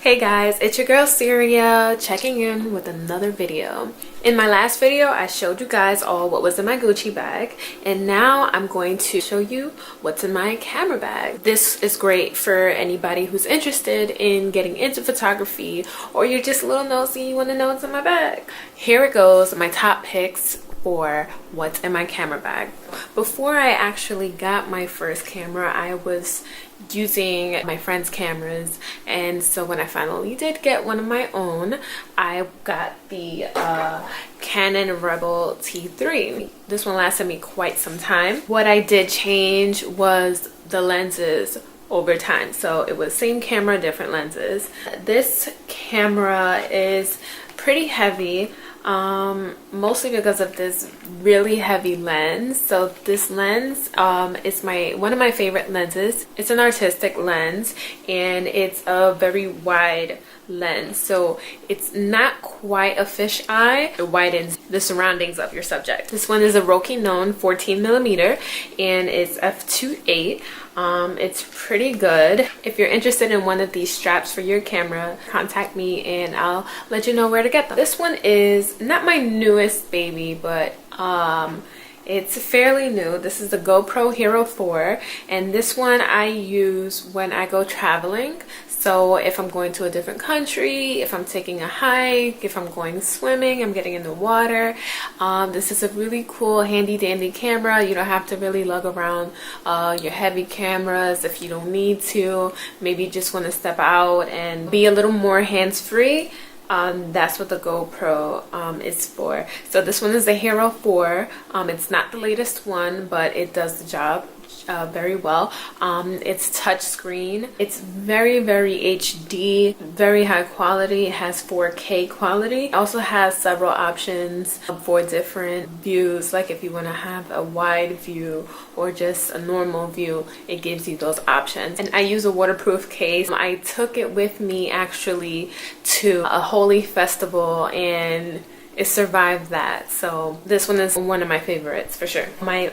Hey guys, it's your girl Siria checking in with another video. In my last video, I showed you guys all what was in my Gucci bag, and now I'm going to show you what's in my camera bag. This is great for anybody who's interested in getting into photography, or you're just a little nosy and you want to know what's in my bag. Here it goes, my top picks for what's in my camera bag. Before I actually got my first camera, I was using my friend's cameras, and so when I finally did get one of my own, I got the Canon Rebel T3. This one lasted me quite some time. What I did change was the lenses over time, so it was same camera, different lenses. This camera is pretty heavy, mostly because of this really heavy lens. So this lens is one of my favorite lenses. It's an artistic lens, and it's a very wide lens, so it's not quite a fisheye. It widens the surroundings of your subject. This one is a Rokinon 14mm, and it's f2.8. It's pretty good. If you're interested in one of these straps for your camera, contact me and I'll let you know where to get them. This one is not my newest baby, but it's fairly new. This is the GoPro Hero 4, and this one I use when I go traveling. So if I'm going to a different country, if I'm taking a hike, if I'm going swimming, I'm getting in the water, this is a really cool handy dandy camera. You don't have to really lug around your heavy cameras if you don't need to. Maybe you just want to step out and be a little more hands-free. That's what the GoPro is for. So this one is the Hero 4. It's not the latest one, but it does the job very well. It's touchscreen. It's very HD, very high quality. It has 4K quality. It also has several options for different views, like if you want to have a wide view or just a normal view, it gives you those options. And I use a waterproof case. I took it with me actually to a holy festival, and it survived that. So this one is one of my favorites for sure. My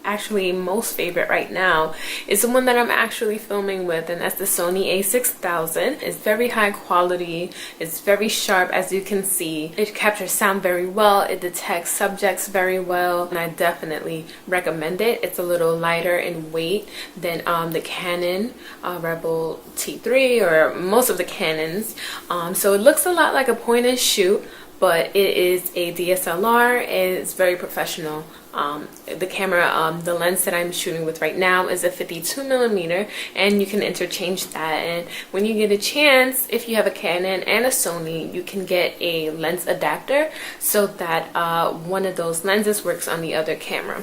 actually most favorite right now is the one that I'm actually filming with, and that's the Sony a6000. It's very high quality. It's very sharp, as you can see. It captures sound very well. It detects subjects very well, and I definitely recommend it. It's a little lighter in weight than the Canon Rebel T3 or most of the Canons. So it looks a lot like a point and shoot, but it is a DSLR. It's very professional. The camera, the lens that I'm shooting with right now is a 52mm, and you can interchange that. And when you get a chance, if you have a Canon and a Sony, you can get a lens adapter so that one of those lenses works on the other camera.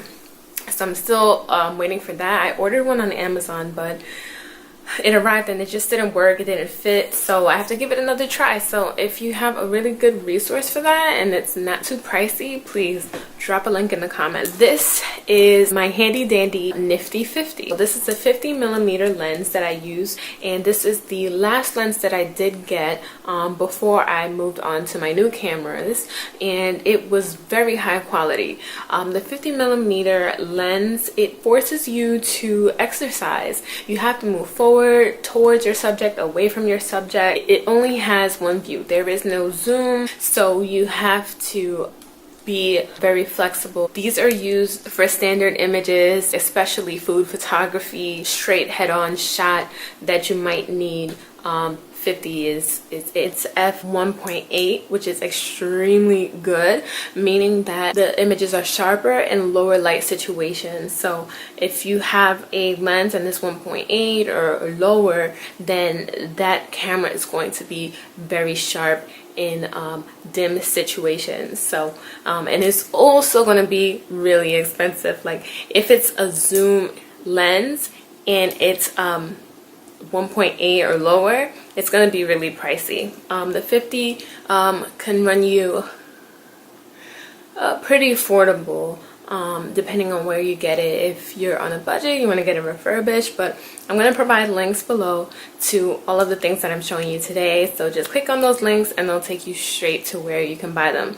So I'm still waiting for that. I ordered one on Amazon, but it arrived and it just didn't work. It didn't fit, so I have to give it another try. So if you have a really good resource for that and it's not too pricey, please drop a link in the comments. This is my handy dandy nifty 50. This is a 50mm lens that I use, and this is the last lens that I did get before I moved on to my new cameras, and it was very high quality. The 50mm lens, it forces you to exercise. You have to move forward towards your subject, away from your subject. It only has one view. There is no zoom, so you have to be very flexible. These are used for standard images, especially food photography, straight head-on shot that you might need. 50 it's f1.8, which is extremely good, meaning that the images are sharper in lower light situations. So if you have a lens and it's 1.8 or lower, then that camera is going to be very sharp in dim situations. So and it's also going to be really expensive. Like if it's a zoom lens and it's 1.8 or lower, it's going to be really pricey. The 50 can run you pretty affordable depending on where you get it. If you're on a budget, you want to get it refurbished, but I'm going to provide links below to all of the things that I'm showing you today. So just click on those links and they'll take you straight to where you can buy them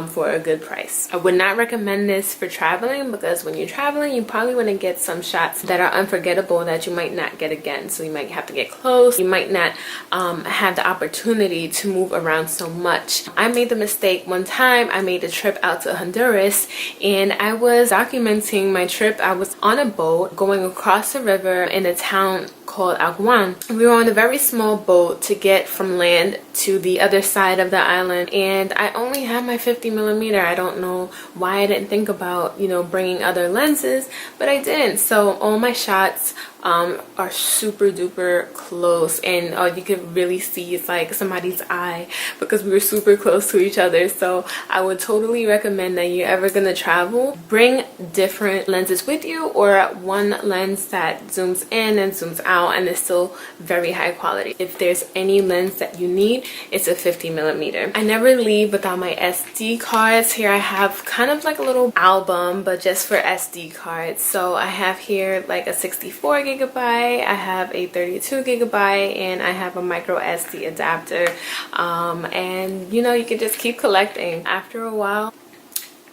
for a good price. I would not recommend this for traveling, because when you're traveling, you probably want to get some shots that are unforgettable that you might not get again. So you might have to get close. You might not have the opportunity to move around so much. I made the mistake one time. I made a trip out to Honduras and I was documenting my trip. I was on a boat going across the river in a town called Alvarez. We were on a very small boat to get from land to the other side of the island, and I only had my 50mm. I don't know why I didn't think about, you know, bringing other lenses, but I didn't. So all my shots are super duper close, and all you can really see is like somebody's eye, because we were super close to each other. So I would totally recommend that you're ever gonna travel, bring different lenses with you, or one lens that zooms in and zooms out and is still very high quality. If there's any lens that you need, it's a 50mm. I never leave without my SD cards. Here I have kind of like a little album, but just for SD cards. So I have here like a 64GB, I have a 32GB, and I have a micro SD adapter. And you know, you can just keep collecting. After a while,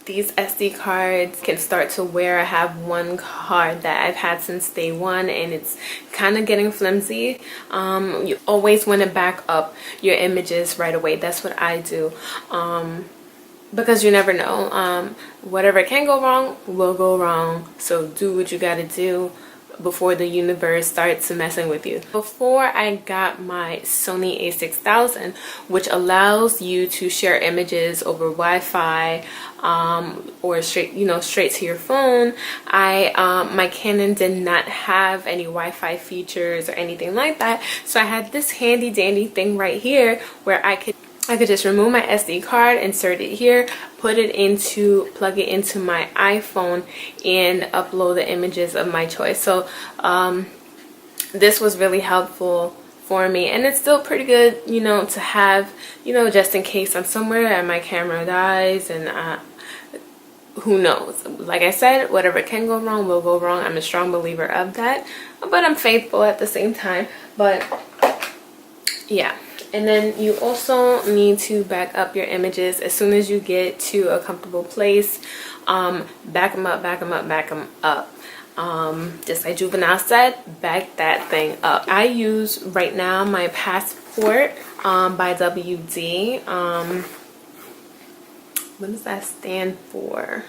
these SD cards can start to wear. I have one card that I've had since day one and it's kind of getting flimsy. You always want to back up your images right away. That's what I do. Because you never know. Whatever can go wrong will go wrong. So do what you gotta do before the universe starts messing with you. Before I got my Sony a6000, which allows you to share images over Wi-Fi or straight to your phone, my Canon did not have any Wi-Fi features or anything like that. So I had this handy dandy thing right here where I could just remove my SD card, insert it here, plug it into my iPhone, and upload the images of my choice. So this was really helpful for me, and it's still pretty good, you know, to have, you know, just in case I'm somewhere and my camera dies, and who knows. Like I said, whatever can go wrong will go wrong. I'm a strong believer of that, but I'm faithful at the same time. But yeah. And then you also need to back up your images as soon as you get to a comfortable place. Back them up, back them up, back them up. Just like Juvenile said, back that thing up. I use right now my Passport by WD. What does that stand for?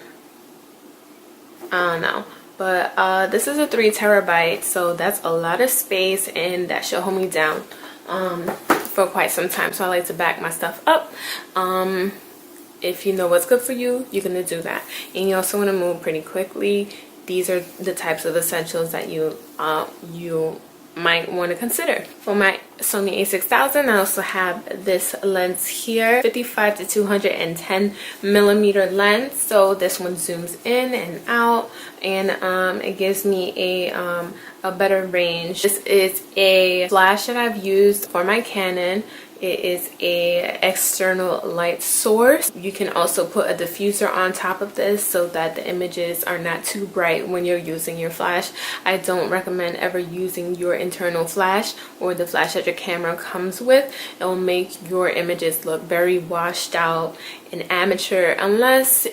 I don't know. But this is a 3TB, so that's a lot of space, and that should hold me down for quite some time. So I like to back my stuff up. If you know what's good for you, you're gonna do that. And you also want to move pretty quickly. These are the types of essentials that you might want to consider. For my Sony a6000, I also have this lens here, 55 to 210mm lens. So this one zooms in and out, and it gives me a better range. This is a flash that I've used for my Canon. It is a external light source. You can also put a diffuser on top of this so that the images are not too bright when you're using your flash. I don't recommend ever using your internal flash or the flash that your camera comes with. It will make your images look very washed out and amateur. Unless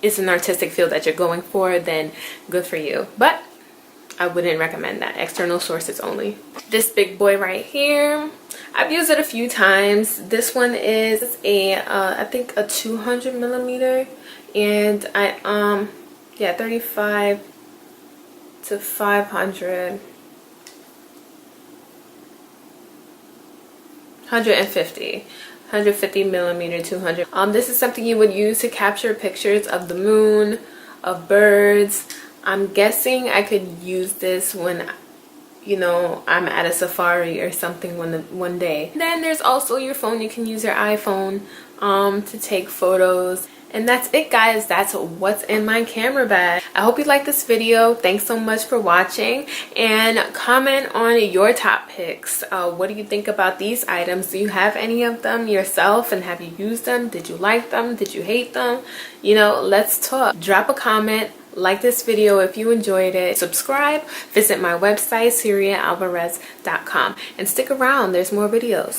it's an artistic field that you're going for, then good for you. But I wouldn't recommend that. External sources only. This big boy right here, I've used it a few times. This one is I think a 200mm, and yeah, 35 to 500, 150mm, 200. This is something you would use to capture pictures of the moon, of birds. I'm guessing I could use this when, you know, I'm at a safari or something one day. Then there's also your phone. You can use your iPhone to take photos. And that's it, guys. That's what's in my camera bag. I hope you liked this video. Thanks so much for watching, and comment on your top picks. What do you think about these items? Do you have any of them yourself, and have you used them? Did you like them? Did you hate them? You know, let's talk. Drop a comment like this video if you enjoyed it, subscribe, visit my website SiriaAlvarez.com, and stick around, there's more videos.